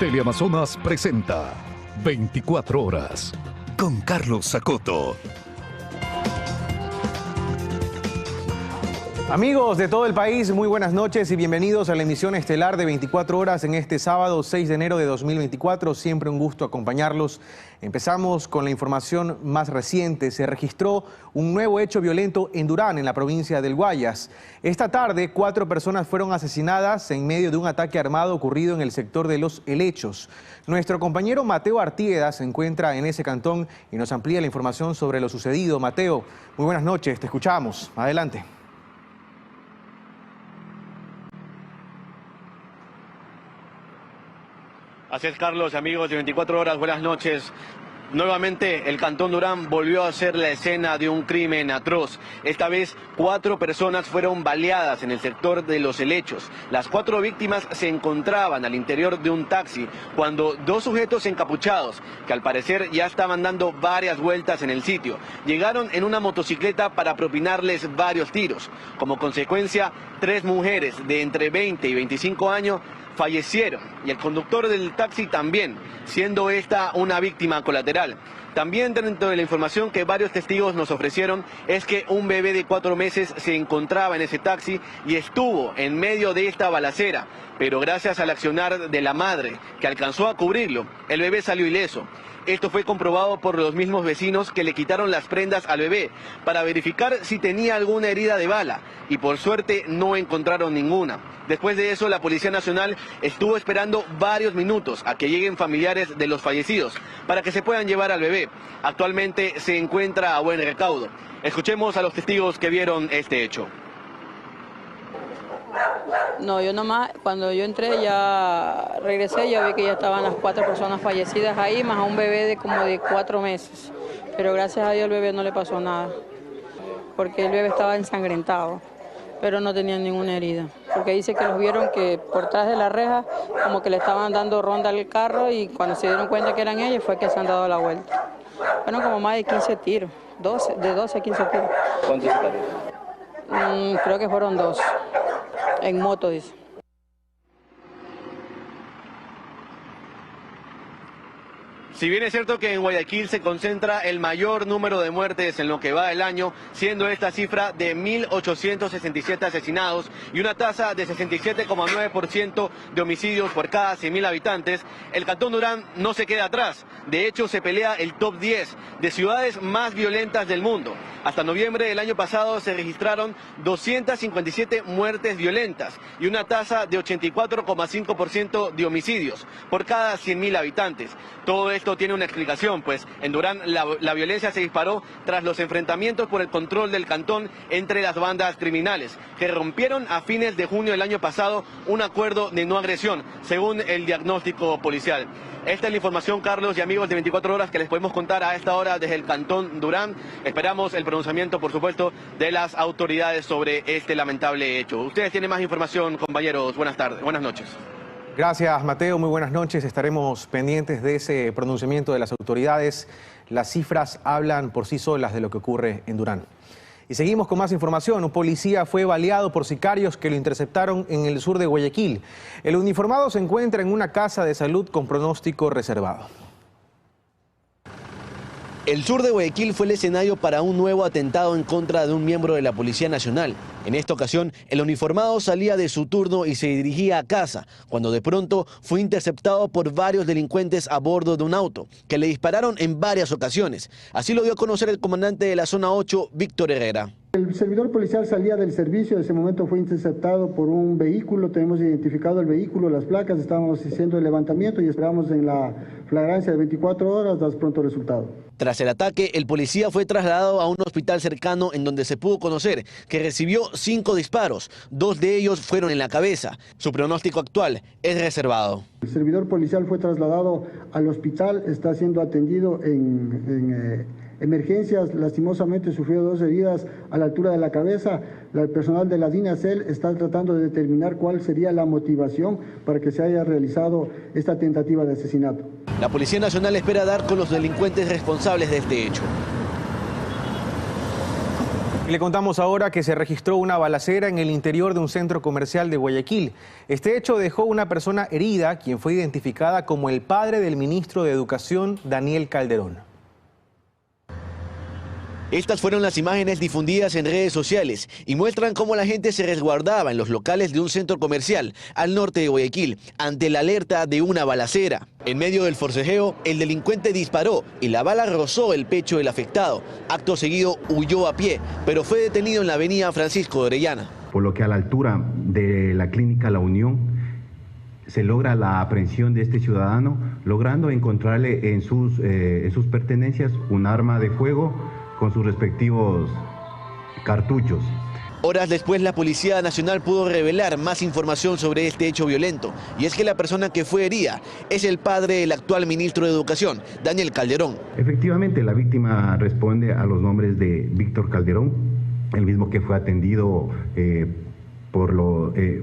Teleamazonas presenta 24 horas con Carlos Sacoto. Amigos de todo el país, muy buenas noches y bienvenidos a la emisión estelar de 24 horas en este sábado 6 de enero de 2024. Siempre un gusto acompañarlos. Empezamos con la información más reciente. Se registró un nuevo hecho violento en Durán, en la provincia del Guayas. Esta tarde, 4 personas fueron asesinadas en medio de un ataque armado ocurrido en el sector de Los Helechos. Nuestro compañero Mateo Artieda se encuentra en ese cantón y nos amplía la información sobre lo sucedido. Mateo, muy buenas noches, te escuchamos. Adelante. Así es, Carlos, amigos de 24 horas, buenas noches. Nuevamente, el Cantón Durán volvió a ser la escena de un crimen atroz. Esta vez, 4 personas fueron baleadas en el sector de Los Helechos. Las 4 víctimas se encontraban al interior de un taxi cuando 2 sujetos encapuchados, que al parecer ya estaban dando varias vueltas en el sitio, llegaron en una motocicleta para propinarles varios tiros. Como consecuencia, 3 mujeres de entre 20 y 25 años fallecieron y el conductor del taxi también, siendo esta una víctima colateral. También dentro de la información que varios testigos nos ofrecieron es que un bebé de 4 meses se encontraba en ese taxi y estuvo en medio de esta balacera, pero gracias al accionar de la madre, que alcanzó a cubrirlo, el bebé salió ileso. Esto fue comprobado por los mismos vecinos que le quitaron las prendas al bebé para verificar si tenía alguna herida de bala y por suerte no encontraron ninguna. Después de eso, la Policía Nacional estuvo esperando varios minutos a que lleguen familiares de los fallecidos para que se puedan llevar al bebé. Actualmente se encuentra a buen recaudo. Escuchemos a los testigos que vieron este hecho. No, yo nomás, cuando yo entré ya regresé, ya vi que ya estaban las 4 personas fallecidas ahí, más a un bebé de como de 4 meses. Pero gracias a Dios al bebé no le pasó nada, porque el bebé estaba ensangrentado, pero no tenía ninguna herida. Porque dice que los vieron que por detrás de la reja, como que le estaban dando ronda al carro y cuando se dieron cuenta que eran ellos fue que se han dado la vuelta. Fueron como más de 15 tiros, de 12 a 15 tiros. ¿Cuántos disparos? Creo que fueron 2. En moto, dice. Si bien es cierto que en Guayaquil se concentra el mayor número de muertes en lo que va del año, siendo esta cifra de 1.867 asesinados y una tasa de 67,9% de homicidios por cada 100.000 habitantes, el Cantón Durán no se queda atrás. De hecho, se pelea el top 10 de ciudades más violentas del mundo. Hasta noviembre del año pasado se registraron 257 muertes violentas y una tasa de 84,5% de homicidios por cada 100.000 habitantes. Todo esto tiene una explicación, pues en Durán la violencia se disparó tras los enfrentamientos por el control del cantón entre las bandas criminales, que rompieron a fines de junio del año pasado un acuerdo de no agresión, según el diagnóstico policial. Esta es la información, Carlos y amigos de 24 horas, que les podemos contar a esta hora desde el Cantón Durán. Esperamos el pronunciamiento, por supuesto, de las autoridades sobre este lamentable hecho. Ustedes tienen más información, compañeros. Buenas tardes, buenas noches. Gracias, Mateo. Muy buenas noches. Estaremos pendientes de ese pronunciamiento de las autoridades. Las cifras hablan por sí solas de lo que ocurre en Durán. Y seguimos con más información. Un policía fue baleado por sicarios que lo interceptaron en el sur de Guayaquil. El uniformado se encuentra en una casa de salud con pronóstico reservado. El sur de Guayaquil fue el escenario para un nuevo atentado en contra de un miembro de la Policía Nacional. En esta ocasión, el uniformado salía de su turno y se dirigía a casa, cuando de pronto fue interceptado por varios delincuentes a bordo de un auto, que le dispararon en varias ocasiones. Así lo dio a conocer el comandante de la Zona 8, Víctor Herrera. El servidor policial salía del servicio, en ese momento fue interceptado por un vehículo, tenemos identificado el vehículo, las placas, estábamos haciendo el levantamiento y esperamos en la flagrancia de 24 horas dar pronto resultado. Tras el ataque, el policía fue trasladado a un hospital cercano en donde se pudo conocer que recibió 5 disparos, 2 de ellos fueron en la cabeza. Su pronóstico actual es reservado. El servidor policial fue trasladado al hospital, está siendo atendido en emergencias, lastimosamente sufrió 2 heridas a la altura de la cabeza. El personal de la DINASEL está tratando de determinar cuál sería la motivación para que se haya realizado esta tentativa de asesinato. La Policía Nacional espera dar con los delincuentes responsables de este hecho. Le contamos ahora que se registró una balacera en el interior de un centro comercial de Guayaquil. Este hecho dejó una persona herida, quien fue identificada como el padre del ministro de Educación, Daniel Calderón. Estas fueron las imágenes difundidas en redes sociales y muestran cómo la gente se resguardaba en los locales de un centro comercial al norte de Guayaquil ante la alerta de una balacera. En medio del forcejeo, el delincuente disparó y la bala rozó el pecho del afectado. Acto seguido huyó a pie, pero fue detenido en la avenida Francisco de Orellana. Por lo que a la altura de la clínica La Unión se logra la aprehensión de este ciudadano, logrando encontrarle en sus pertenencias un arma de fuego con sus respectivos cartuchos. Horas después, la Policía Nacional pudo revelar más información sobre este hecho violento. Y es que la persona que fue herida es el padre del actual ministro de Educación, Daniel Calderón. Efectivamente, la víctima responde a los nombres de Víctor Calderón, el mismo que fue atendido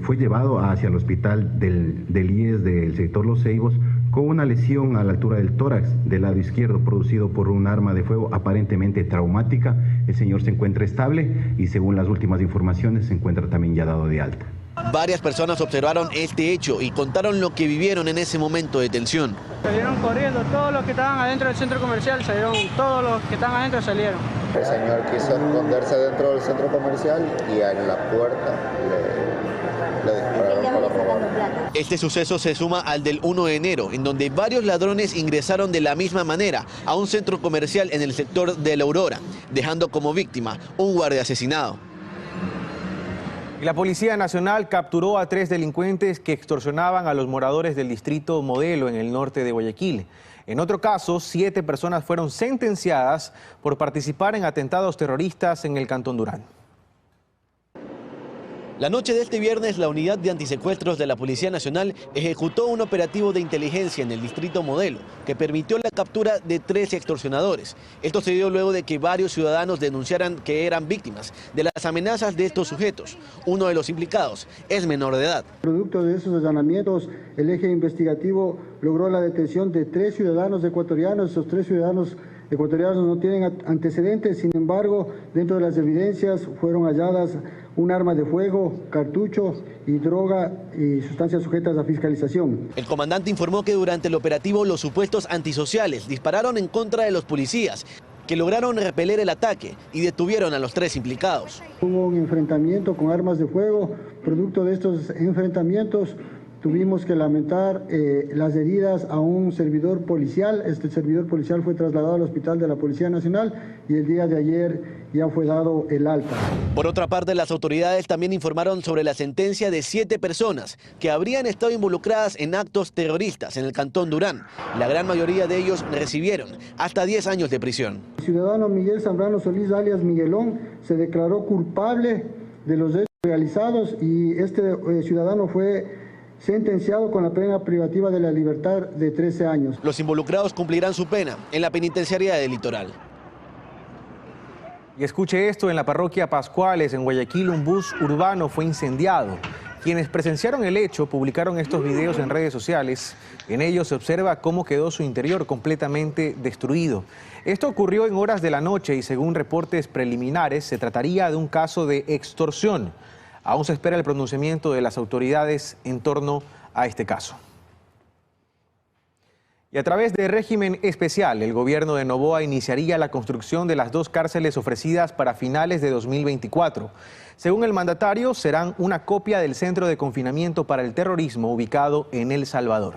fue llevado hacia el hospital del IES del sector Los Ceibos con una lesión a la altura del tórax del lado izquierdo producido por un arma de fuego aparentemente traumática. El señor se encuentra estable y según las últimas informaciones se encuentra también ya dado de alta. Varias personas observaron este hecho y contaron lo que vivieron en ese momento de tensión. Salieron corriendo, todos los que estaban adentro del centro comercial salieron, todos los que estaban adentro salieron. El señor quiso esconderse dentro del centro comercial y en la puerta le dispararon con la revolver. Este suceso se suma al del 1 de enero, en donde varios ladrones ingresaron de la misma manera a un centro comercial en el sector de La Aurora, dejando como víctima un guardia asesinado. La Policía Nacional capturó a 3 delincuentes que extorsionaban a los moradores del distrito Modelo en el norte de Guayaquil. En otro caso, 7 personas fueron sentenciadas por participar en atentados terroristas en el Cantón Durán. La noche de este viernes, la unidad de antisecuestros de la Policía Nacional ejecutó un operativo de inteligencia en el distrito Modelo que permitió la captura de 3 extorsionadores. Esto se dio luego de que varios ciudadanos denunciaran que eran víctimas de las amenazas de estos sujetos. Uno de los implicados es menor de edad. Producto de esos allanamientos, el eje investigativo logró la detención de 3 ciudadanos ecuatorianos. Esos 3 ciudadanos ecuatorianos no tienen antecedentes, sin embargo, dentro de las evidencias fueron halladas un arma de fuego, cartucho y droga y sustancias sujetas a fiscalización. El comandante informó que durante el operativo los supuestos antisociales dispararon en contra de los policías, que lograron repeler el ataque y detuvieron a los 3 implicados. Hubo un enfrentamiento con armas de fuego. Producto de estos enfrentamientos tuvimos que lamentar las heridas a un servidor policial. Este servidor policial fue trasladado al hospital de la Policía Nacional y el día de ayer ya fue dado el alta. Por otra parte, las autoridades también informaron sobre la sentencia de 7 personas que habrían estado involucradas en actos terroristas en el Cantón Durán. La gran mayoría de ellos recibieron hasta 10 años de prisión. El ciudadano Miguel Zambrano Solís, alias Miguelón, se declaró culpable de los hechos realizados y este ciudadano fue sentenciado con la pena privativa de la libertad de 13 años. Los involucrados cumplirán su pena en la penitenciaría del Litoral. Y escuche esto, en la parroquia Pascuales, en Guayaquil, un bus urbano fue incendiado. Quienes presenciaron el hecho publicaron estos videos en redes sociales. En ellos se observa cómo quedó su interior completamente destruido. Esto ocurrió en horas de la noche y según reportes preliminares se trataría de un caso de extorsión. Aún se espera el pronunciamiento de las autoridades en torno a este caso. Y a través de régimen especial, el gobierno de Noboa iniciaría la construcción de las 2 cárceles ofrecidas para finales de 2024. Según el mandatario, serán una copia del centro de confinamiento para el terrorismo ubicado en El Salvador.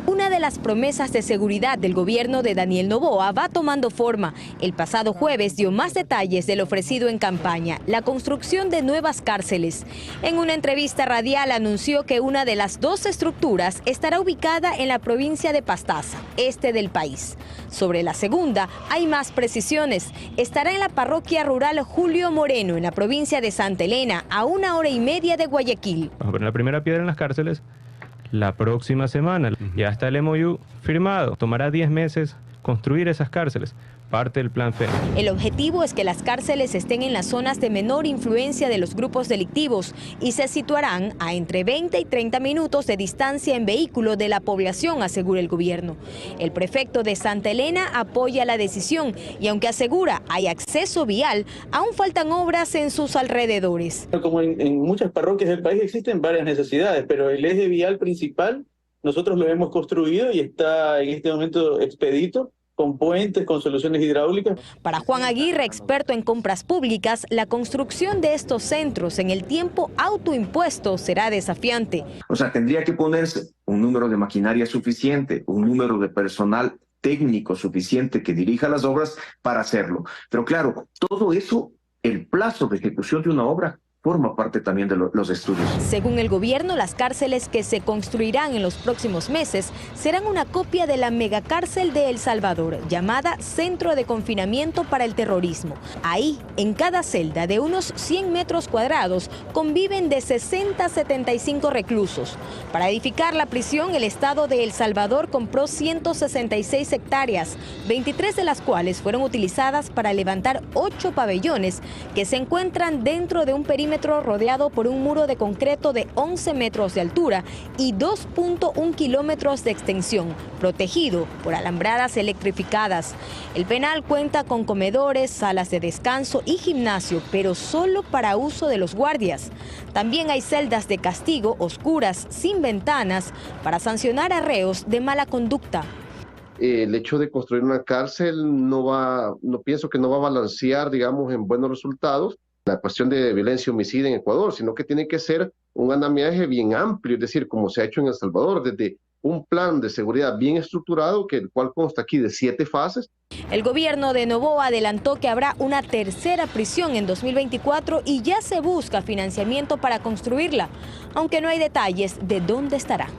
Una de las promesas de seguridad del gobierno de Daniel Noboa va tomando forma. El pasado jueves dio más detalles de lo ofrecido en campaña, la construcción de nuevas cárceles. En una entrevista radial anunció que una de las 2 estructuras estará ubicada en la provincia de Pastaza, este del país. Sobre la segunda hay más precisiones. Estará en la parroquia rural Julio Moreno, en la provincia de Santa Elena, a 1 hora y media de Guayaquil. Vamos a poner la primera piedra en las cárceles la próxima semana. Ya está el MOU firmado. Tomará 10 meses construir esas cárceles, parte del plan Fénix. El objetivo es que las cárceles estén en las zonas de menor influencia de los grupos delictivos y se situarán a entre 20 y 30 minutos de distancia en vehículo de la población, asegura el gobierno. El prefecto de Santa Elena apoya la decisión y aunque asegura hay acceso vial, aún faltan obras en sus alrededores. Como en muchas parroquias del país existen varias necesidades, pero el eje vial principal nosotros lo hemos construido y está en este momento expedito, con puentes, con soluciones hidráulicas. Para Juan Aguirre, experto en compras públicas, la construcción de estos centros en el tiempo autoimpuesto será desafiante. O sea, tendría que ponerse un número de maquinaria suficiente, un número de personal técnico suficiente que dirija las obras para hacerlo. Pero claro, todo eso, el plazo de ejecución de una obra forma parte también de los estudios. Según el gobierno, las cárceles que se construirán en los próximos meses serán una copia de la megacárcel de El Salvador, llamada Centro de Confinamiento para el Terrorismo. Ahí, en cada celda de unos 100 metros cuadrados, conviven de 60 a 75 reclusos. Para edificar la prisión, el Estado de El Salvador compró 166 hectáreas, 23 de las cuales fueron utilizadas para levantar 8 pabellones que se encuentran dentro de un perímetro rodeado por un muro de concreto de 11 metros de altura y 2.1 kilómetros de extensión, protegido por alambradas electrificadas. El penal cuenta con comedores, salas de descanso y gimnasio, pero solo para uso de los guardias. También hay celdas de castigo oscuras, sin ventanas, para sancionar a reos de mala conducta. El hecho de construir una cárcel no pienso que no va a balancear, digamos, en buenos resultados la cuestión de violencia y homicidio en Ecuador, sino que tiene que ser un andamiaje bien amplio, es decir, como se ha hecho en El Salvador, desde un plan de seguridad bien estructurado, el cual consta aquí de 7 fases. El gobierno de Noboa adelantó que habrá una tercera prisión en 2024 y ya se busca financiamiento para construirla, aunque no hay detalles de dónde estará.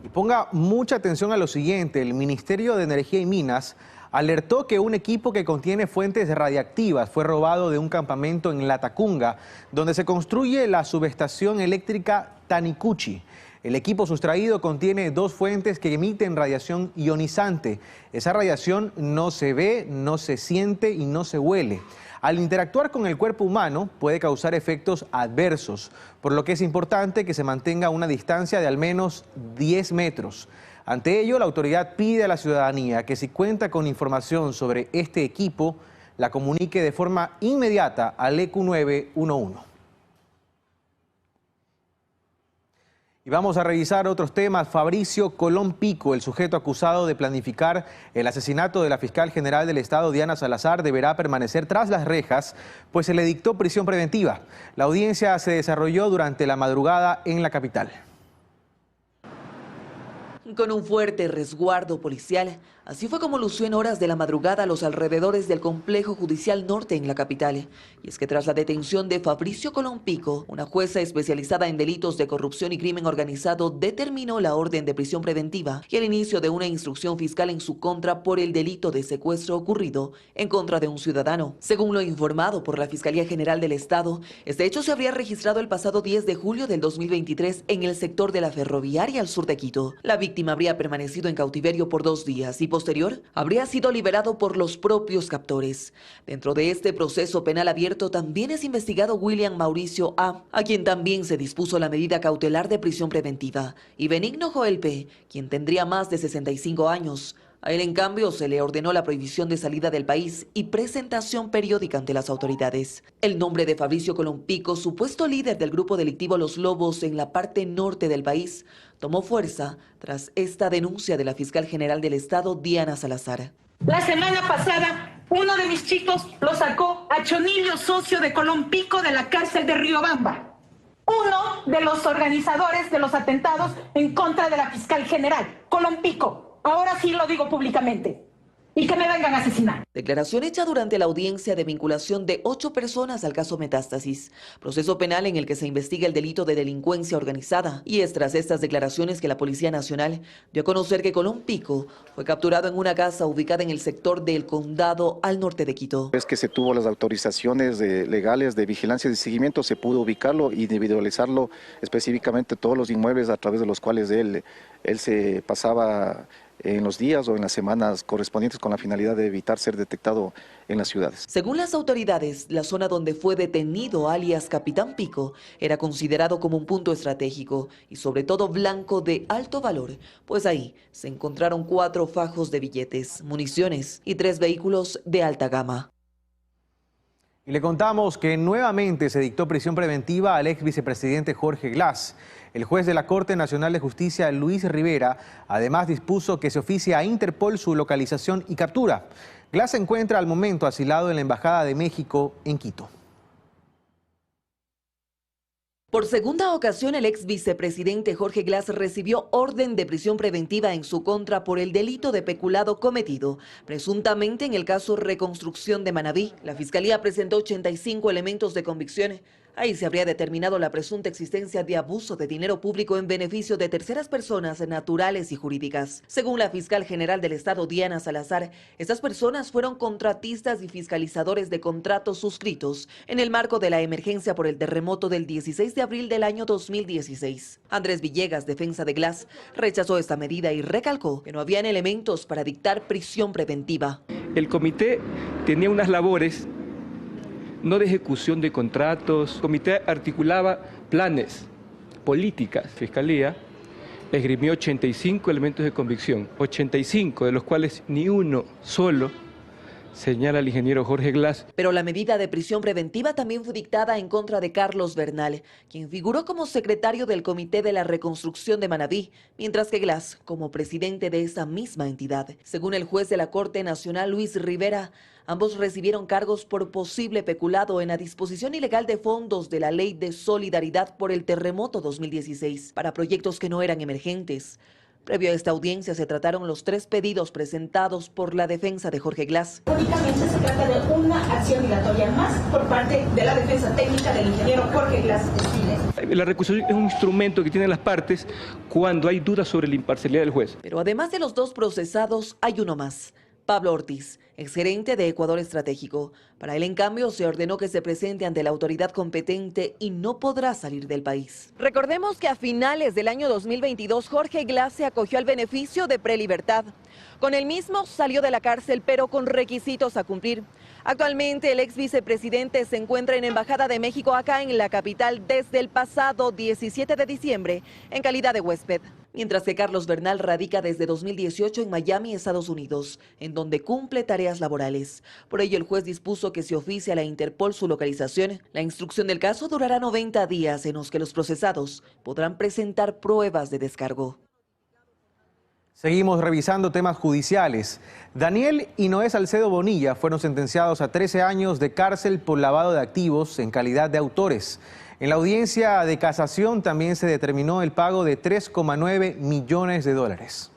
Y ponga mucha atención a lo siguiente: el Ministerio de Energía y Minas alertó que un equipo que contiene fuentes radiactivas fue robado de un campamento en Latacunga, donde se construye la subestación eléctrica Tanicuchi. El equipo sustraído contiene 2 fuentes que emiten radiación ionizante. Esa radiación no se ve, no se siente y no se huele. Al interactuar con el cuerpo humano puede causar efectos adversos, por lo que es importante que se mantenga una distancia de al menos 10 metros. Ante ello, la autoridad pide a la ciudadanía que si cuenta con información sobre este equipo, la comunique de forma inmediata al EQ 911. Y vamos a revisar otros temas. Fabricio Colón Pico, el sujeto acusado de planificar el asesinato de la fiscal general del Estado, Diana Salazar, deberá permanecer tras las rejas, pues se le dictó prisión preventiva. La audiencia se desarrolló durante la madrugada en la capital. Con un fuerte resguardo policial, así fue como lució en horas de la madrugada a los alrededores del Complejo Judicial Norte en la capital. Y es que tras la detención de Fabricio Colón Pico, una jueza especializada en delitos de corrupción y crimen organizado determinó la orden de prisión preventiva y el inicio de una instrucción fiscal en su contra por el delito de secuestro ocurrido en contra de un ciudadano. Según lo informado por la Fiscalía General del Estado, este hecho se habría registrado el pasado 10 de julio del 2023 en el sector de la Ferroviaria al sur de Quito. La víctima habría permanecido en cautiverio por 2 días y posterior habría sido liberado por los propios captores. Dentro de este proceso penal abierto también es investigado William Mauricio A., a quien también se dispuso la medida cautelar de prisión preventiva, y Benigno Joel P., quien tendría más de 65 años. A él, en cambio, se le ordenó la prohibición de salida del país y presentación periódica ante las autoridades. El nombre de Fabricio Colón Pico, supuesto líder del grupo delictivo Los Lobos en la parte norte del país, tomó fuerza tras esta denuncia de la fiscal general del Estado, Diana Salazar. La semana pasada, uno de mis chicos lo sacó a Chonillo, socio de Colón Pico, de la cárcel de Riobamba. Uno de los organizadores de los atentados en contra de la fiscal general, Colón Pico. Ahora sí lo digo públicamente. Y que me vengan a asesinar. Declaración hecha durante la audiencia de vinculación de 8 personas al caso Metástasis, proceso penal en el que se investiga el delito de delincuencia organizada. Y es tras estas declaraciones que la Policía Nacional dio a conocer que Colón Pico fue capturado en una casa ubicada en el sector del Condado al norte de Quito. Es que se tuvo las autorizaciones legales de vigilancia y de seguimiento, se pudo ubicarlo, individualizarlo específicamente todos los inmuebles a través de los cuales él se pasaba en los días o en las semanas correspondientes con la finalidad de evitar ser detectado en las ciudades. Según las autoridades, la zona donde fue detenido alias Capitán Pico era considerado como un punto estratégico y sobre todo blanco de alto valor, pues ahí se encontraron 4 fajos de billetes, municiones y 3 vehículos de alta gama. Y le contamos que nuevamente se dictó prisión preventiva al ex vicepresidente Jorge Glas. El juez de la Corte Nacional de Justicia, Luis Rivera, además dispuso que se oficie a Interpol su localización y captura. Glas se encuentra al momento asilado en la Embajada de México en Quito. Por segunda ocasión, el ex vicepresidente Jorge Glas recibió orden de prisión preventiva en su contra por el delito de peculado cometido, presuntamente en el caso Reconstrucción de Manabí. La Fiscalía presentó 85 elementos de convicción. Ahí se habría determinado la presunta existencia de abuso de dinero público en beneficio de terceras personas naturales y jurídicas. Según la fiscal general del Estado, Diana Salazar, estas personas fueron contratistas y fiscalizadores de contratos suscritos en el marco de la emergencia por el terremoto del 16 de abril del año 2016. Andrés Villegas, defensa de Glas, rechazó esta medida y recalcó que no habían elementos para dictar prisión preventiva. El comité tenía unas labores no de ejecución de contratos. El comité articulaba planes, políticas. Fiscalía esgrimió 85 elementos de convicción, 85 de los cuales ni uno solo señala al ingeniero Jorge Glas. Pero la medida de prisión preventiva también fue dictada en contra de Carlos Bernal, quien figuró como secretario del Comité de la Reconstrucción de Manabí, mientras que Glas como presidente de esa misma entidad. Según el juez de la Corte Nacional, Luis Rivera, ambos recibieron cargos por posible peculado en la disposición ilegal de fondos de la Ley de Solidaridad por el terremoto 2016 para proyectos que no eran emergentes. Previo a esta audiencia se trataron los 3 pedidos presentados por la defensa de Jorge Glas. Únicamente se trata de una acción dilatoria más por parte de la defensa técnica del ingeniero Jorge Glas. La recusación es un instrumento que tienen las partes cuando hay dudas sobre la imparcialidad del juez. Pero además de los 2 procesados, hay uno más. Pablo Ortiz, exgerente de Ecuador Estratégico. Para él, en cambio, se ordenó que se presente ante la autoridad competente y no podrá salir del país. Recordemos que a finales del año 2022, Jorge Glas se acogió al beneficio de prelibertad. Con el mismo salió de la cárcel, pero con requisitos a cumplir. Actualmente, el ex vicepresidente se encuentra en Embajada de México acá en la capital desde el pasado 17 de diciembre en calidad de huésped. Mientras que Carlos Bernal radica desde 2018 en Miami, Estados Unidos, en donde cumple tareas laborales. Por ello, el juez dispuso que se oficie a la Interpol su localización. La instrucción del caso durará 90 días en los que los procesados podrán presentar pruebas de descargo. Seguimos revisando temas judiciales. Daniel y Noé Salcedo Bonilla fueron sentenciados a 13 años de cárcel por lavado de activos en calidad de autores. En la audiencia de casación también se determinó el pago de $3,9 millones.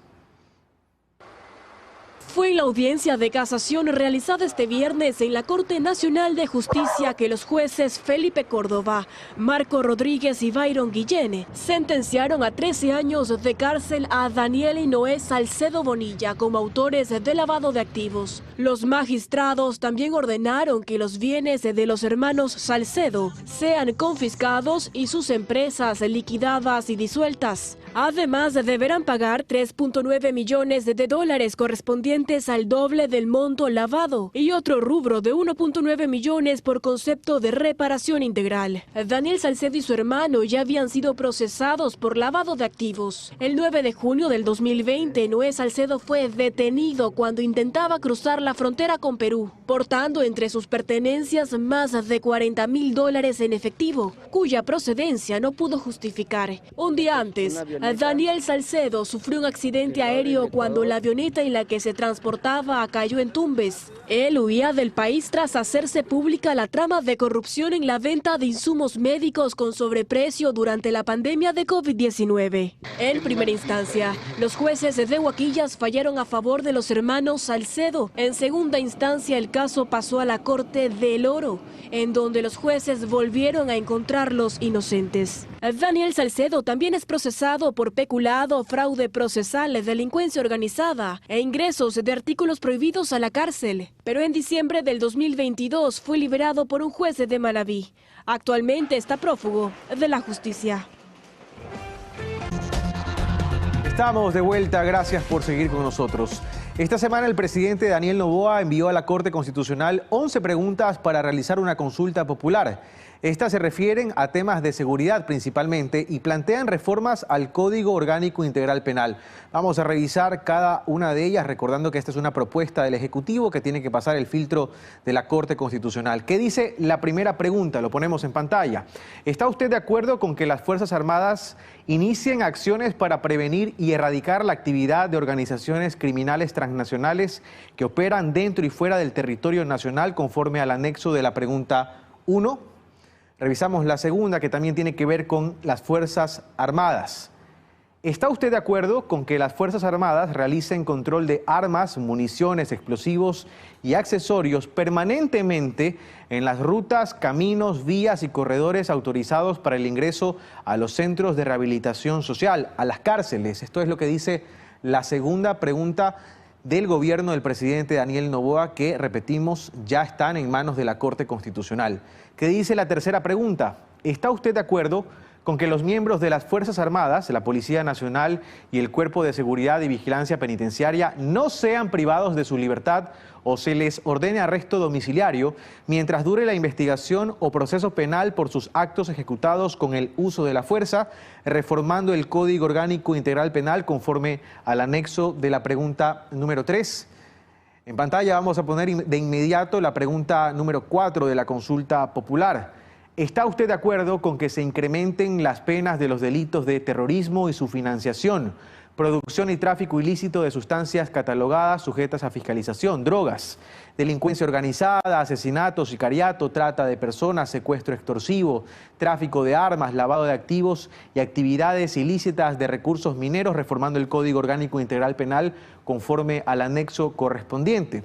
Fue en la audiencia de casación realizada este viernes en la Corte Nacional de Justicia que los jueces Felipe Córdoba, Marco Rodríguez y Byron Guillén sentenciaron a 13 años de cárcel a Daniel y Noé Salcedo Bonilla como autores de lavado de activos. Los magistrados también ordenaron que los bienes de los hermanos Salcedo sean confiscados y sus empresas liquidadas y disueltas. Además, deberán pagar $3,9 millones correspondientes al doble del monto lavado y otro rubro de $1,9 millones por concepto de reparación integral. Daniel Salcedo y su hermano ya habían sido procesados por lavado de activos. El 9 de junio del 2020, Noé Salcedo fue detenido cuando intentaba cruzar la frontera con Perú, portando entre sus pertenencias más de $40,000 en efectivo, cuya procedencia no pudo justificar. Un día antes, Daniel Salcedo sufrió un accidente aéreo cuando la avioneta en la que se transportaba cayó en Tumbes. Él huía del país tras hacerse pública la trama de corrupción en la venta de insumos médicos con sobreprecio durante la pandemia de COVID-19. En primera instancia, los jueces de Huaquillas fallaron a favor de los hermanos Salcedo. En segunda instancia, el caso pasó a la Corte del Oro, en donde los jueces volvieron a encontrarlos inocentes. Daniel Salcedo también es procesado por peculado, fraude procesal, delincuencia organizada e ingresos de artículos prohibidos a la cárcel. Pero en diciembre del 2022 fue liberado por un juez de Manabí. Actualmente está prófugo de la justicia. Estamos de vuelta, gracias por seguir con nosotros. Esta semana el presidente Daniel Noboa envió a la Corte Constitucional 11 preguntas para realizar una consulta popular. Estas se refieren a temas de seguridad principalmente y plantean reformas al Código Orgánico Integral Penal. Vamos a revisar cada una de ellas, recordando que esta es una propuesta del Ejecutivo que tiene que pasar el filtro de la Corte Constitucional. ¿Qué dice la primera pregunta? Lo ponemos en pantalla. ¿Está usted de acuerdo con que las Fuerzas Armadas inicien acciones para prevenir y erradicar la actividad de organizaciones criminales transnacionales que operan dentro y fuera del territorio nacional conforme al anexo de la pregunta 1? Revisamos la segunda, que también tiene que ver con las Fuerzas Armadas. ¿Está usted de acuerdo con que las Fuerzas Armadas realicen control de armas, municiones, explosivos y accesorios permanentemente en las rutas, caminos, vías y corredores autorizados para el ingreso a los centros de rehabilitación social, a las cárceles? Esto es lo que dice la segunda pregunta del gobierno del presidente Daniel Noboa, que, repetimos, ya están en manos de la Corte Constitucional. ¿Qué dice la tercera pregunta? ¿Está usted de acuerdo con que los miembros de las Fuerzas Armadas, la Policía Nacional y el Cuerpo de Seguridad y Vigilancia Penitenciaria no sean privados de su libertad o se les ordene arresto domiciliario mientras dure la investigación o proceso penal por sus actos ejecutados con el uso de la fuerza, reformando el Código Orgánico Integral Penal conforme al anexo de la pregunta número 3? En pantalla vamos a poner de inmediato la pregunta número 4 de la consulta popular. ¿Está usted de acuerdo con que se incrementen las penas de los delitos de terrorismo y su financiación, producción y tráfico ilícito de sustancias catalogadas sujetas a fiscalización, drogas, delincuencia organizada, asesinato, sicariato, trata de personas, secuestro extorsivo, tráfico de armas, lavado de activos y actividades ilícitas de recursos mineros, reformando el Código Orgánico Integral Penal conforme al anexo correspondiente?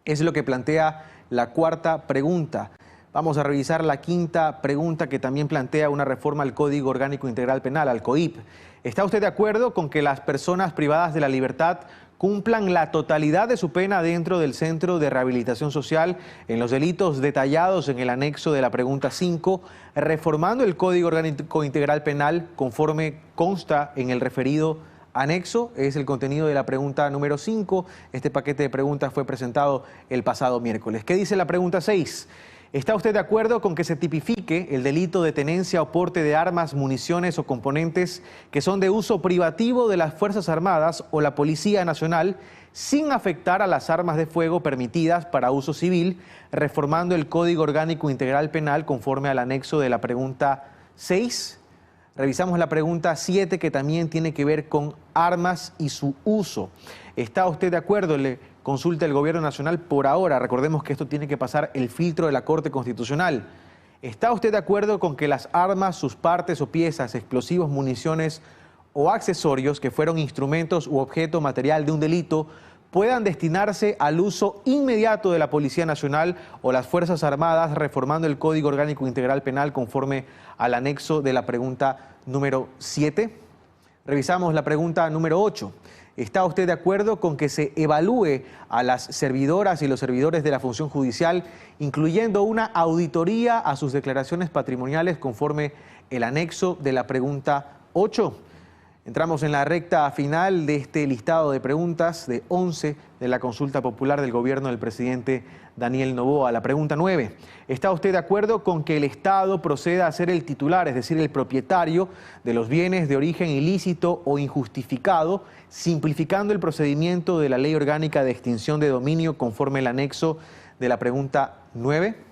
Es lo que plantea la cuarta pregunta. Vamos a revisar la quinta pregunta, que también plantea una reforma al Código Orgánico Integral Penal, al COIP. ¿Está usted de acuerdo con que las personas privadas de la libertad cumplan la totalidad de su pena dentro del Centro de Rehabilitación Social en los delitos detallados en el anexo de la pregunta 5, reformando el Código Orgánico Integral Penal conforme consta en el referido anexo? Es el contenido de la pregunta número 5. Este paquete de preguntas fue presentado el pasado miércoles. ¿Qué dice la pregunta 6? ¿Está usted de acuerdo con que se tipifique el delito de tenencia o porte de armas, municiones o componentes que son de uso privativo de las Fuerzas Armadas o la Policía Nacional sin afectar a las armas de fuego permitidas para uso civil, reformando el Código Orgánico Integral Penal conforme al anexo de la pregunta 6? Revisamos la pregunta 7, que también tiene que ver con armas y su uso. ¿Está usted de acuerdo? Le consulta el Gobierno Nacional por ahora. Recordemos que esto tiene que pasar el filtro de la Corte Constitucional. ¿Está usted de acuerdo con que las armas, sus partes o piezas, explosivos, municiones o accesorios que fueron instrumentos u objeto material de un delito puedan destinarse al uso inmediato de la Policía Nacional o las Fuerzas Armadas, reformando el Código Orgánico Integral Penal conforme al anexo de la pregunta número 7? Revisamos la pregunta número 8. ¿Está usted de acuerdo con que se evalúe a las servidoras y los servidores de la función judicial, incluyendo una auditoría a sus declaraciones patrimoniales conforme el anexo de la pregunta 8? Entramos en la recta final de este listado de preguntas de 11 de la consulta popular del gobierno del presidente Daniel Noboa. La pregunta 9. ¿Está usted de acuerdo con que el Estado proceda a ser el titular, es decir, el propietario de los bienes de origen ilícito o injustificado, simplificando el procedimiento de la Ley Orgánica de Extinción de Dominio conforme el anexo de la pregunta 9?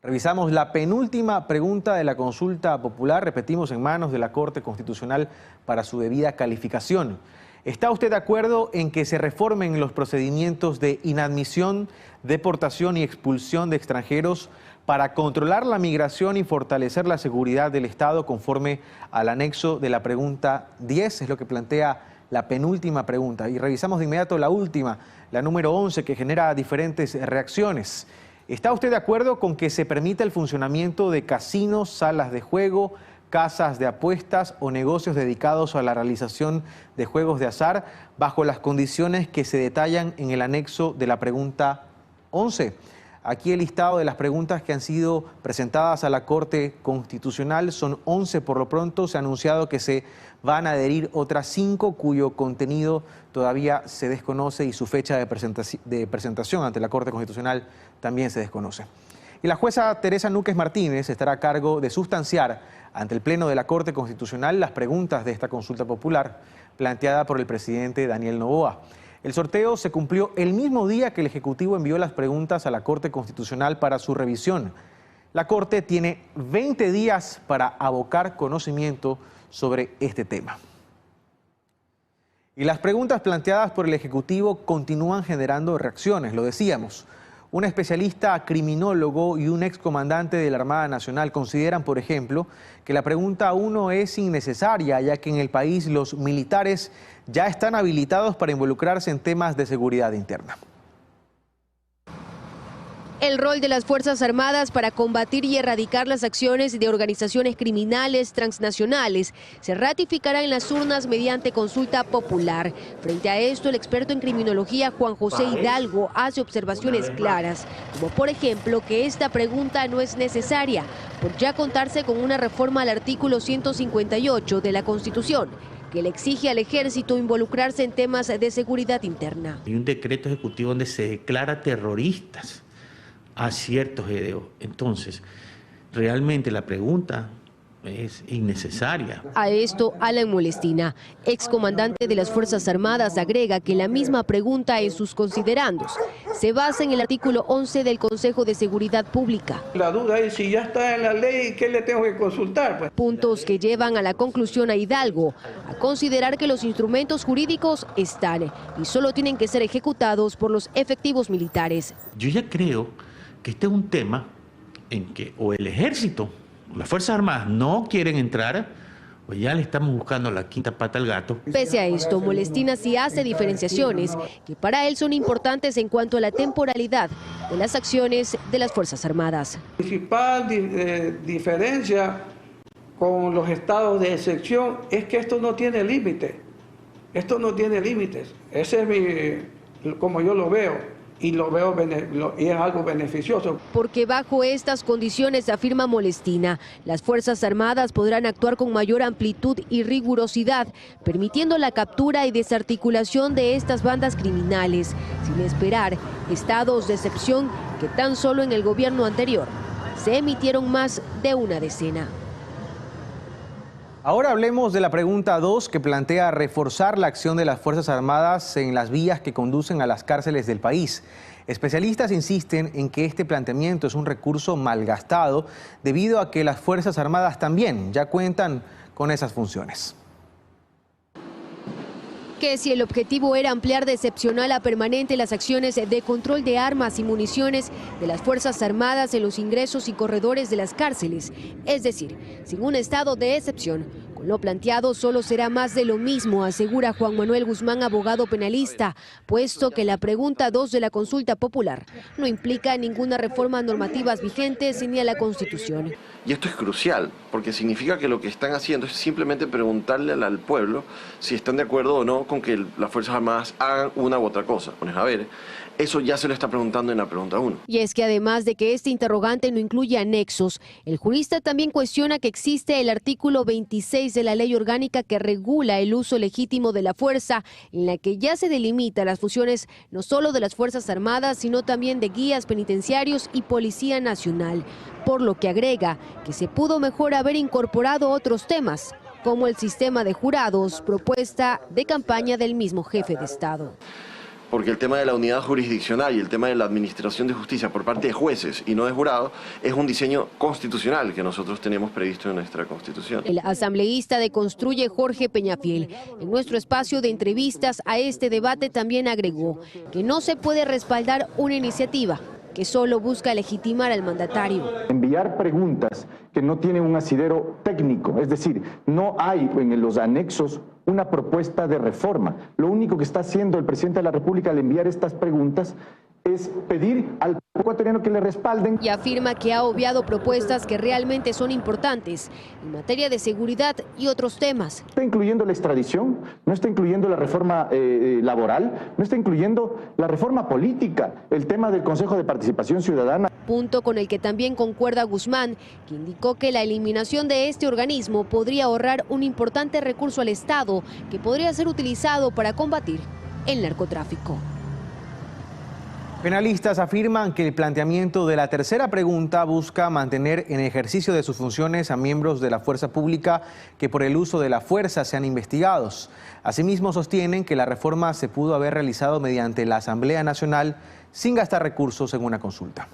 Revisamos la penúltima pregunta de la consulta popular, repetimos, en manos de la Corte Constitucional para su debida calificación. ¿Está usted de acuerdo en que se reformen los procedimientos de inadmisión, deportación y expulsión de extranjeros para controlar la migración y fortalecer la seguridad del Estado conforme al anexo de la pregunta 10? Es lo que plantea la penúltima pregunta. Y revisamos de inmediato la última, la número 11, que genera diferentes reacciones. ¿Está usted de acuerdo con que se permita el funcionamiento de casinos, salas de juego, casas de apuestas o negocios dedicados a la realización de juegos de azar bajo las condiciones que se detallan en el anexo de la pregunta 11? Aquí el listado de las preguntas que han sido presentadas a la Corte Constitucional son 11 por lo pronto. Se ha anunciado que se van a adherir otras 5 cuyo contenido todavía se desconoce y su fecha de presentación ante la Corte Constitucional también se desconoce. Y la jueza Teresa Núquez Martínez estará a cargo de sustanciar ante el Pleno de la Corte Constitucional las preguntas de esta consulta popular planteada por el presidente Daniel Noboa. El sorteo se cumplió el mismo día que el Ejecutivo envió las preguntas a la Corte Constitucional para su revisión. La Corte tiene 20 días para abocar conocimiento sobre este tema. Y las preguntas planteadas por el Ejecutivo continúan generando reacciones, lo decíamos. Un especialista criminólogo y un excomandante de la Armada Nacional consideran, por ejemplo, que la pregunta 1 es innecesaria, ya que en el país los militares ya están habilitados para involucrarse en temas de seguridad interna. El rol de las Fuerzas Armadas para combatir y erradicar las acciones de organizaciones criminales transnacionales se ratificará en las urnas mediante consulta popular. Frente a esto, el experto en criminología Juan José Hidalgo hace observaciones claras, como por ejemplo que esta pregunta no es necesaria, por ya contarse con una reforma al artículo 158 de la Constitución, que le exige al Ejército involucrarse en temas de seguridad interna. Hay un decreto ejecutivo donde se declara terroristas a ciertos GDO. Entonces, realmente la pregunta es innecesaria. A esto, Alan Molestina, excomandante de las Fuerzas Armadas, agrega que la misma pregunta en sus considerandos se basa en el artículo 11 del Consejo de Seguridad Pública. La duda es si ya está en la ley, ¿qué le tengo que consultar? Pues. Puntos que llevan a la conclusión a Hidalgo a considerar que los instrumentos jurídicos están y solo tienen que ser ejecutados por los efectivos militares. Yo ya creo que este es un tema en que o el Ejército o las Fuerzas Armadas no quieren entrar o ya le estamos buscando la quinta pata al gato. Pese a esto, Molestina sí hace diferenciaciones que para él son importantes en cuanto a la temporalidad de las acciones de las Fuerzas Armadas. La principal diferencia con los estados de excepción es que esto no tiene límite. Esto no tiene límites. Ese es como yo lo veo. Y lo veo y es algo beneficioso. Porque bajo estas condiciones, afirma Molestina, las Fuerzas Armadas podrán actuar con mayor amplitud y rigurosidad, permitiendo la captura y desarticulación de estas bandas criminales, sin esperar estados de excepción que tan solo en el gobierno anterior se emitieron más de una decena. Ahora hablemos de la pregunta 2 que plantea reforzar la acción de las Fuerzas Armadas en las vías que conducen a las cárceles del país. Especialistas insisten en que este planteamiento es un recurso malgastado debido a que las Fuerzas Armadas también ya cuentan con esas funciones. Que si el objetivo era ampliar de excepcional a permanente las acciones de control de armas y municiones de las Fuerzas Armadas en los ingresos y corredores de las cárceles, es decir, sin un estado de excepción, con lo planteado solo será más de lo mismo, asegura Juan Manuel Guzmán, abogado penalista, puesto que la pregunta 2 de la consulta popular no implica ninguna reforma a normativas vigentes ni a la Constitución. Y esto es crucial, porque significa que lo que están haciendo es simplemente preguntarle al pueblo si están de acuerdo o no con que las Fuerzas Armadas hagan una u otra cosa. Bueno, a ver, eso ya se lo está preguntando en la pregunta 1. Y es que además de que este interrogante no incluye anexos, el jurista también cuestiona que existe el artículo 26 de la Ley Orgánica que regula el uso legítimo de la fuerza, en la que ya se delimita las funciones no solo de las Fuerzas Armadas, sino también de guías penitenciarios y Policía Nacional, por lo que agrega que se pudo mejor haber incorporado otros temas, como el sistema de jurados, propuesta de campaña del mismo jefe de Estado. Porque el tema de la unidad jurisdiccional y el tema de la administración de justicia por parte de jueces y no de jurados es un diseño constitucional que nosotros tenemos previsto en nuestra Constitución. El asambleísta de Construye, Jorge Peñafiel, en nuestro espacio de entrevistas a este debate también agregó que no se puede respaldar una iniciativa que solo busca legitimar al mandatario. Enviar preguntas que no tienen un asidero técnico, es decir, no hay en los anexos una propuesta de reforma. Lo único que está haciendo el presidente de la República al enviar estas preguntas es pedir al ecuatoriano que le respalden. Y afirma que ha obviado propuestas que realmente son importantes en materia de seguridad y otros temas. Está incluyendo la extradición, no está incluyendo la reforma laboral, no está incluyendo la reforma política, el tema del Consejo de Participación Ciudadana. Punto con el que también concuerda Guzmán, que indicó que la eliminación de este organismo podría ahorrar un importante recurso al Estado que podría ser utilizado para combatir el narcotráfico. Penalistas afirman que el planteamiento de la tercera pregunta busca mantener en ejercicio de sus funciones a miembros de la fuerza pública que por el uso de la fuerza sean investigados. Asimismo, sostienen que la reforma se pudo haber realizado mediante la Asamblea Nacional sin gastar recursos en una consulta.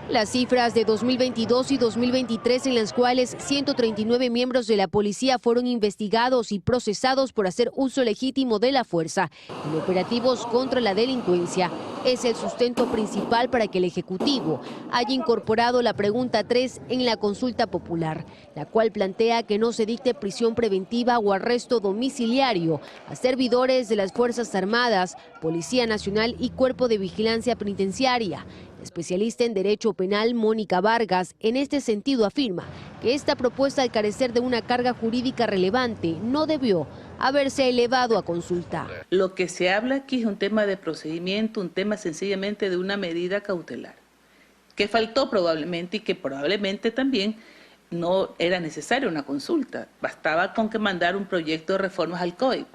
Las cifras de 2022 y 2023 en las cuales 139 miembros de la policía fueron investigados y procesados por hacer uso legítimo de la fuerza en operativos contra la delincuencia es el sustento principal para que el Ejecutivo haya incorporado la pregunta 3 en la consulta popular, la cual plantea que no se dicte prisión preventiva o arresto domiciliario a servidores de las Fuerzas Armadas, Policía Nacional y Cuerpo de Vigilancia Penitenciaria. Especialista en Derecho Penal, Mónica Vargas, en este sentido afirma que esta propuesta, al carecer de una carga jurídica relevante, no debió haberse elevado a consulta. Lo que se habla aquí es un tema de procedimiento, un tema sencillamente de una medida cautelar, que faltó probablemente y que probablemente también no era necesaria una consulta, bastaba con que mandar un proyecto de reformas al código.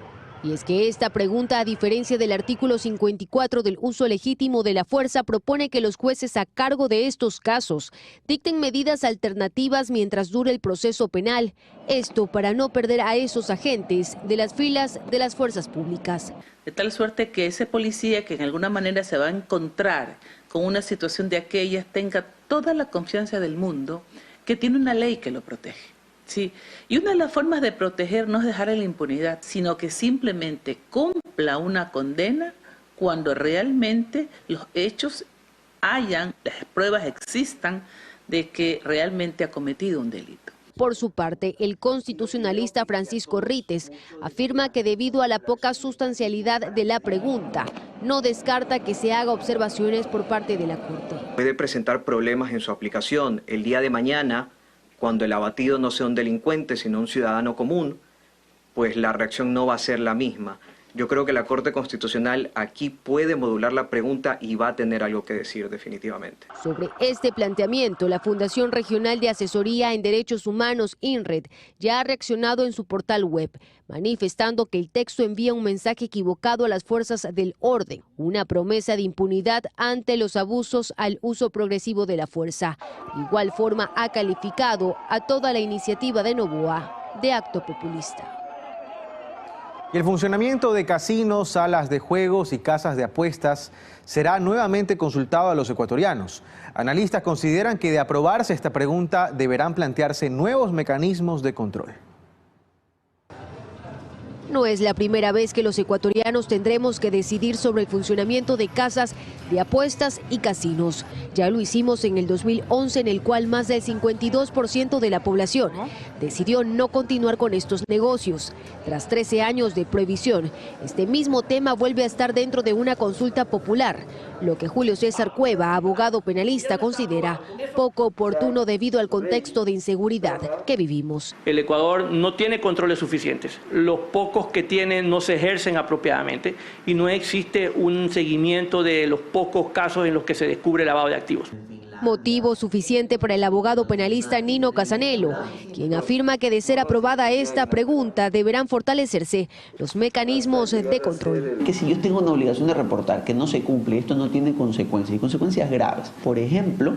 Y es que esta pregunta, a diferencia del artículo 54 del uso legítimo de la fuerza, propone que los jueces a cargo de estos casos dicten medidas alternativas mientras dure el proceso penal. Esto para no perder a esos agentes de las filas de las fuerzas públicas. De tal suerte que ese policía que en alguna manera se va a encontrar con una situación de aquellas tenga toda la confianza del mundo que tiene una ley que lo protege. Sí, y una de las formas de proteger no es dejar en la impunidad, sino que simplemente cumpla una condena cuando realmente los hechos hayan, las pruebas existan de que realmente ha cometido un delito. Por su parte, el constitucionalista Francisco Rites afirma que debido a la poca sustancialidad de la pregunta, no descarta que se haga observaciones por parte de la Corte. Puede presentar problemas en su aplicación. El día de mañana, cuando el abatido no sea un delincuente, sino un ciudadano común, pues la reacción no va a ser la misma. Yo creo que la Corte Constitucional aquí puede modular la pregunta y va a tener algo que decir definitivamente. Sobre este planteamiento, la Fundación Regional de Asesoría en Derechos Humanos, INRED, ya ha reaccionado en su portal web, manifestando que el texto envía un mensaje equivocado a las fuerzas del orden, una promesa de impunidad ante los abusos al uso progresivo de la fuerza. De igual forma, ha calificado a toda la iniciativa de Noboa de acto populista. Y el funcionamiento de casinos, salas de juegos y casas de apuestas será nuevamente consultado a los ecuatorianos. Analistas consideran que de aprobarse esta pregunta deberán plantearse nuevos mecanismos de control. No es la primera vez que los ecuatorianos tendremos que decidir sobre el funcionamiento de casas de apuestas y casinos. Ya lo hicimos en el 2011, en el cual más del 52% de la población decidió no continuar con estos negocios. Tras 13 años de prohibición, este mismo tema vuelve a estar dentro de una consulta popular, lo que Julio César Cueva, abogado penalista, considera poco oportuno debido al contexto de inseguridad que vivimos. El Ecuador no tiene controles suficientes. Los pocos que tienen no se ejercen apropiadamente y no existe un seguimiento de los pocos casos en los que se descubre lavado de activos. Motivo suficiente para el abogado penalista Nino Casanelo, quien afirma que de ser aprobada esta pregunta deberán fortalecerse los mecanismos de control. Que si yo tengo una obligación de reportar que no se cumple, esto no tiene consecuencias y consecuencias graves. Por ejemplo,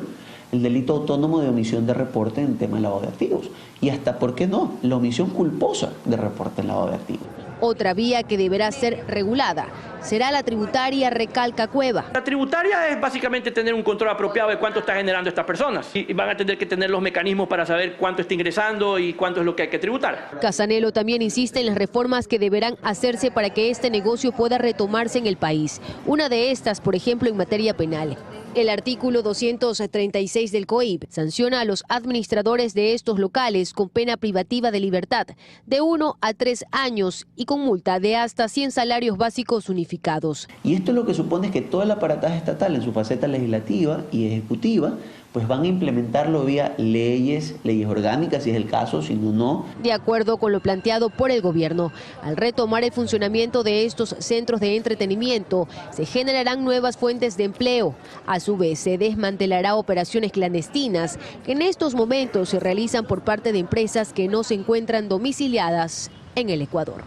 el delito autónomo de omisión de reporte en tema de lavado de activos y hasta, ¿por qué no?, la omisión culposa de reporte en lavado de activos. Otra vía que deberá ser regulada será la tributaria, recalca Cueva. La tributaria es básicamente tener un control apropiado de cuánto está generando estas personas y van a tener que tener los mecanismos para saber cuánto está ingresando y cuánto es lo que hay que tributar. Casanelo también insiste en las reformas que deberán hacerse para que este negocio pueda retomarse en el país. Una de estas, por ejemplo, en materia penal. El artículo 236 del COIP sanciona a los administradores de estos locales con pena privativa de libertad de 1 a 3 años y con multa de hasta 100 salarios básicos unificados. Y esto lo que supone es que todo el aparataje estatal en su faceta legislativa y ejecutiva pues van a implementarlo vía leyes orgánicas si es el caso, si no, no. De acuerdo con lo planteado por el gobierno, al retomar el funcionamiento de estos centros de entretenimiento, se generarán nuevas fuentes de empleo. A su vez, se desmantelará operaciones clandestinas que en estos momentos se realizan por parte de empresas que no se encuentran domiciliadas en el Ecuador.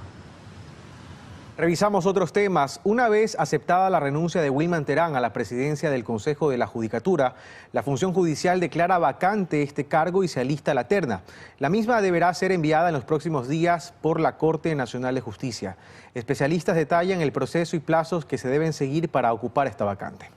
Revisamos otros temas. Una vez aceptada la renuncia de Wilman Terán a la presidencia del Consejo de la Judicatura, la función judicial declara vacante este cargo y se alista la terna. La misma deberá ser enviada en los próximos días por la Corte Nacional de Justicia. Especialistas detallan el proceso y plazos que se deben seguir para ocupar esta vacante.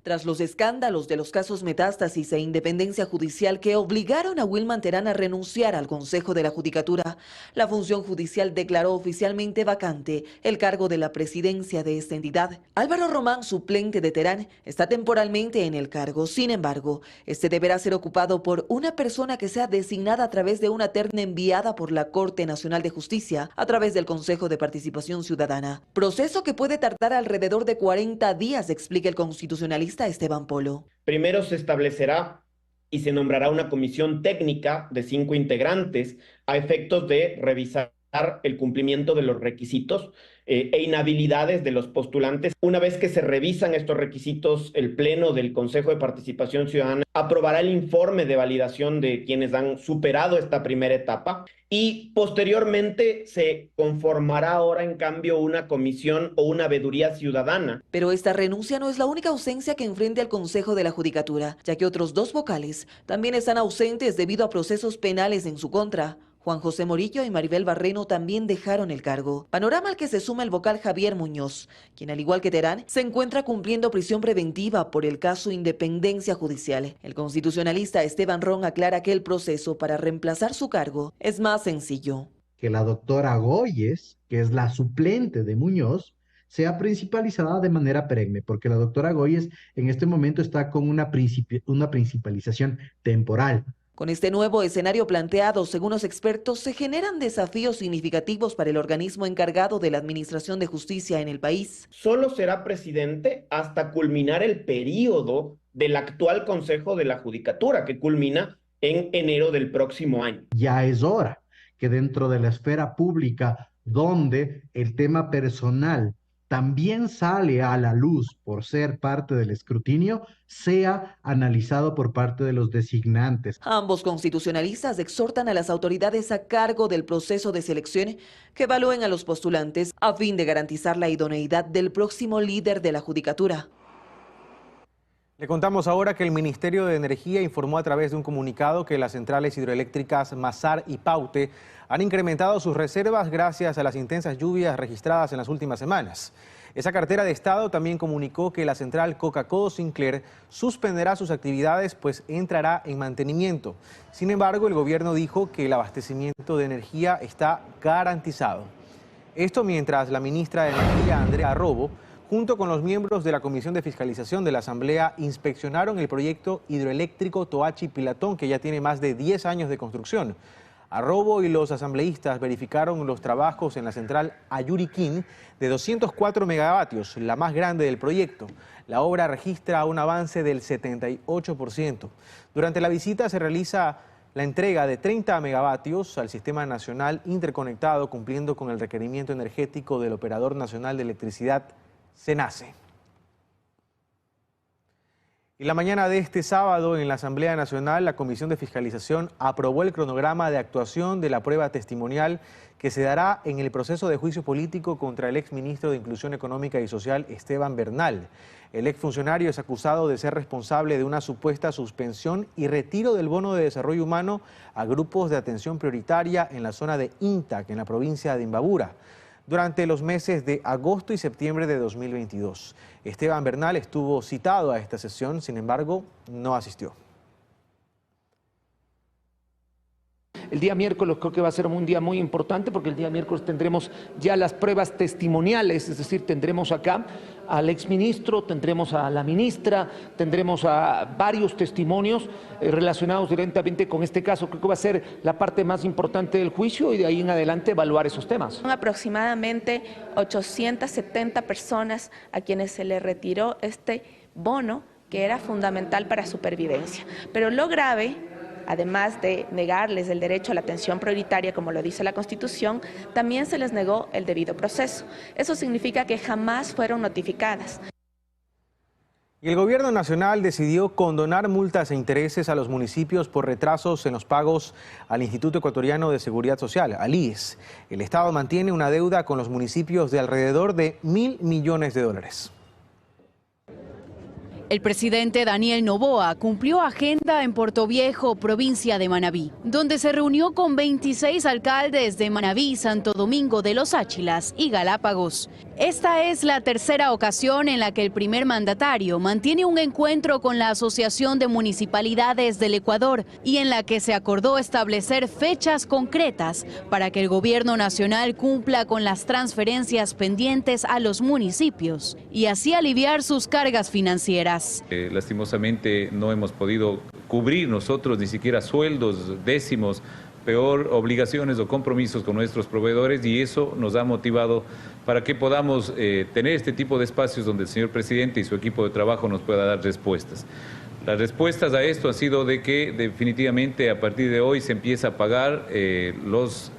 Tras los escándalos de los casos Metástasis e Independencia Judicial que obligaron a Wilman Terán a renunciar al Consejo de la Judicatura, la función judicial declaró oficialmente vacante el cargo de la presidencia de esta entidad. Álvaro Román, suplente de Terán, está temporalmente en el cargo. Sin embargo, este deberá ser ocupado por una persona que sea designada a través de una terna enviada por la Corte Nacional de Justicia a través del Consejo de Participación Ciudadana. Proceso que puede tardar alrededor de 40 días, explica el constitucionalista Esteban Polo. Primero se establecerá y se nombrará una comisión técnica de 5 integrantes a efectos de revisar el cumplimiento de los requisitos e inhabilidades de los postulantes. Una vez que se revisan estos requisitos, el Pleno del Consejo de Participación Ciudadana aprobará el informe de validación de quienes han superado esta primera etapa y posteriormente se conformará ahora en cambio una comisión o una veeduría ciudadana. Pero esta renuncia no es la única ausencia que enfrenta el Consejo de la Judicatura, ya que otros 2 vocales también están ausentes debido a procesos penales en su contra. Juan José Morillo y Maribel Barreno también dejaron el cargo. Panorama al que se suma el vocal Javier Muñoz, quien al igual que Terán, se encuentra cumpliendo prisión preventiva por el caso Independencia Judicial. El constitucionalista Esteban Ron aclara que el proceso para reemplazar su cargo es más sencillo. Que la doctora Goyes, que es la suplente de Muñoz, sea principalizada de manera perenne, porque la doctora Goyes en este momento está con una principalización temporal. Con este nuevo escenario planteado, según los expertos, se generan desafíos significativos para el organismo encargado de la administración de justicia en el país. Solo será presidente hasta culminar el periodo del actual Consejo de la Judicatura, que culmina en enero del próximo año. Ya es hora que dentro de la esfera pública, donde el tema personal también sale a la luz por ser parte del escrutinio, sea analizado por parte de los designantes. Ambos constitucionalistas exhortan a las autoridades a cargo del proceso de selección que evalúen a los postulantes a fin de garantizar la idoneidad del próximo líder de la Judicatura. Le contamos ahora que el Ministerio de Energía informó a través de un comunicado que las centrales hidroeléctricas Mazar y Paute han incrementado sus reservas gracias a las intensas lluvias registradas en las últimas semanas. Esa cartera de Estado también comunicó que la central Coca-Cola Sinclair suspenderá sus actividades, pues entrará en mantenimiento. Sin embargo, el gobierno dijo que el abastecimiento de energía está garantizado. Esto mientras la ministra de Energía, Andrea Arrobo, junto con los miembros de la Comisión de Fiscalización de la Asamblea, inspeccionaron el proyecto hidroeléctrico Toachi-Pilatón, que ya tiene más de 10 años de construcción. Arrobo y los asambleístas verificaron los trabajos en la central Ayuriquín de 204 megavatios, la más grande del proyecto. La obra registra un avance del 78%. Durante la visita se realiza la entrega de 30 megavatios al Sistema Nacional Interconectado, cumpliendo con el requerimiento energético del Operador Nacional de Electricidad, SENACE. Y la mañana de este sábado en la Asamblea Nacional, la Comisión de Fiscalización aprobó el cronograma de actuación de la prueba testimonial que se dará en el proceso de juicio político contra el exministro de Inclusión Económica y Social, Esteban Bernal. El exfuncionario es acusado de ser responsable de una supuesta suspensión y retiro del bono de desarrollo humano a grupos de atención prioritaria en la zona de Intac, en la provincia de Imbabura, durante los meses de agosto y septiembre de 2022. Esteban Bernal estuvo citado a esta sesión, sin embargo, no asistió. El día miércoles creo que va a ser un día muy importante porque el día miércoles tendremos ya las pruebas testimoniales, es decir, tendremos acá al exministro, tendremos a la ministra, tendremos a varios testimonios relacionados directamente con este caso. Creo que va a ser la parte más importante del juicio y de ahí en adelante evaluar esos temas. Son aproximadamente 870 personas a quienes se les retiró este bono que era fundamental para su supervivencia. Pero lo grave, además de negarles el derecho a la atención prioritaria, como lo dice la Constitución, también se les negó el debido proceso. Eso significa que jamás fueron notificadas. Y el gobierno nacional decidió condonar multas e intereses a los municipios por retrasos en los pagos al Instituto Ecuatoriano de Seguridad Social, al IES. El Estado mantiene una deuda con los municipios de alrededor de $1.000 millones. El presidente Daniel Noboa cumplió agenda en Portoviejo, provincia de Manabí, donde se reunió con 26 alcaldes de Manabí, Santo Domingo de los Áchilas y Galápagos. Esta es la tercera ocasión en la que el primer mandatario mantiene un encuentro con la Asociación de Municipalidades del Ecuador y en la que se acordó establecer fechas concretas para que el gobierno nacional cumpla con las transferencias pendientes a los municipios y así aliviar sus cargas financieras. Lastimosamente no hemos podido cubrir nosotros ni siquiera sueldos, décimos, peor obligaciones o compromisos con nuestros proveedores y eso nos ha motivado para que podamos tener este tipo de espacios donde el señor presidente y su equipo de trabajo nos pueda dar respuestas. Las respuestas a esto han sido de que definitivamente a partir de hoy se empieza a pagar los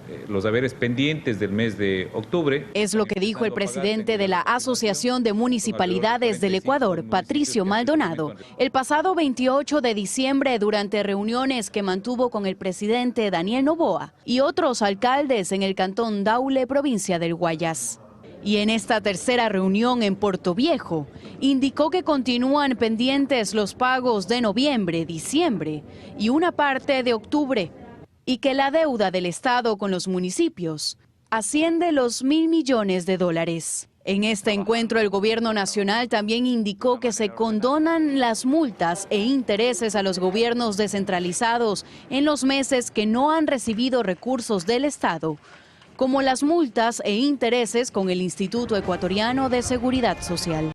haberes pendientes del mes de octubre. Es lo que dijo el presidente de la Asociación de Municipalidades del Ecuador, Patricio Maldonado, el pasado 28 de diciembre durante reuniones que mantuvo con el presidente Daniel Noboa y otros alcaldes en el cantón Daule, provincia del Guayas. Y en esta tercera reunión en Portoviejo, indicó que continúan pendientes los pagos de noviembre, diciembre y una parte de octubre, y que la deuda del Estado con los municipios asciende los $1.000 millones. En este encuentro, el gobierno nacional también indicó que se condonan las multas e intereses a los gobiernos descentralizados en los meses que no han recibido recursos del Estado, como las multas e intereses con el Instituto Ecuatoriano de Seguridad Social.